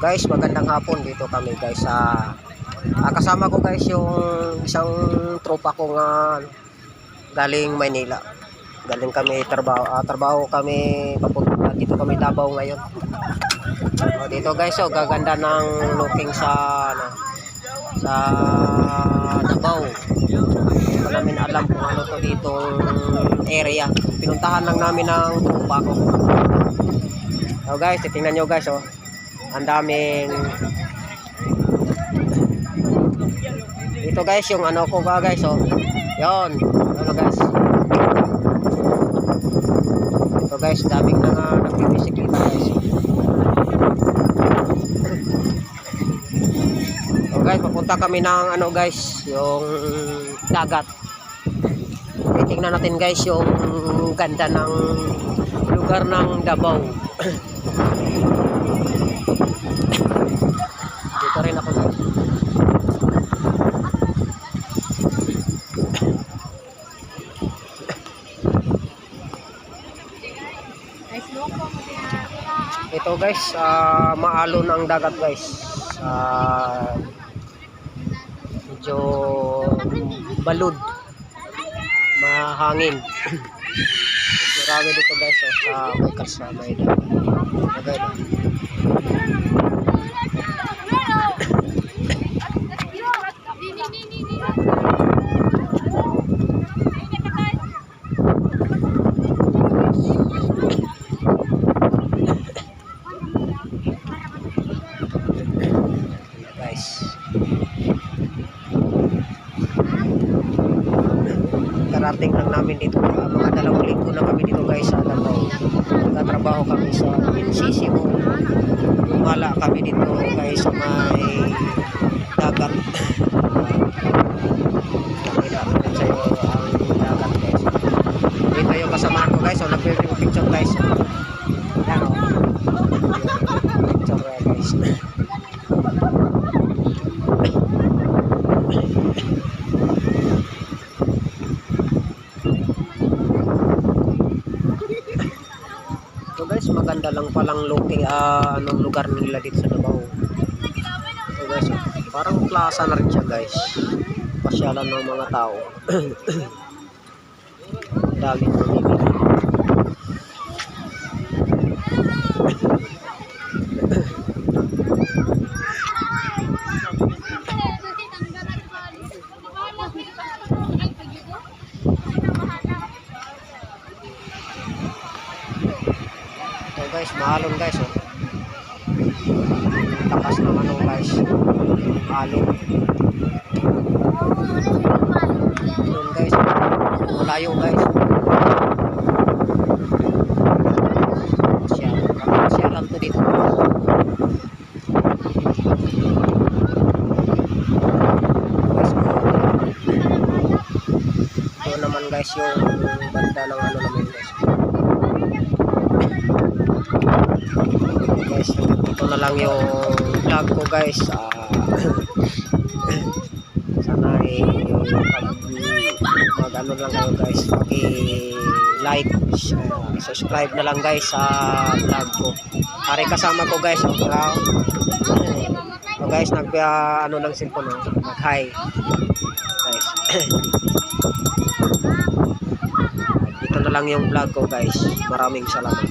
Guys, magandang hapon. Dito kami guys sa kasama ko guys yung isang tropa ko nga galing Maynila. Galing kami trabaho kami papunta dito kami Davao ngayon. Dito guys, gaganda ng looking sa Davao. Hindi pa namin alam kung ano to ditong area. Pinuntahan lang namin ng tropa ko. So guys, tingnan nyo guys, ang daming ito guys, yung ano ko ba guys, yon ano guys, ito guys, daming nagbibisikleta guys. So guys, papunta kami ng ano guys, yung dagat. Tingnan natin guys yung ganda ng lugar ng Davao. Dito rin ako guys. Ito guys, maalon ang dagat guys. Medyo balud, mahangin. Marami dito guys, sa may kalsada ito. Okay na. Karating lang namin dito, mga 2 linggo na kami dito guys sa Davao. Nagtatrabaho kami sa NCC mo. Wala kami dito guys sa may dagat. Nakita ko sa iyo ang dagat guys. Dito yung kasamahan ko guys, nagpipicture guys. Yan picture guys. So guys, maganda lang palang looking anong lugar nila dito sa Davao. So guys, parang plaza na rin siya guys. Pasyalan ng mga tao. Daming bumibili. Guys, maalon guys, takas ng ano guys, alon. Yun guys, malayo guys. Pasyalan to dito. Ito naman guys yung banda ng ano namin guys. Guys, ito na lang yung vlog ko guys. Sana mag ano lang kayo guys, like, subscribe na lang guys sa vlog ko. Pare kasama ko guys, so guys, ano ng cellphone, mag hi guys. Ito na lang yung vlog ko guys. Maraming salamat.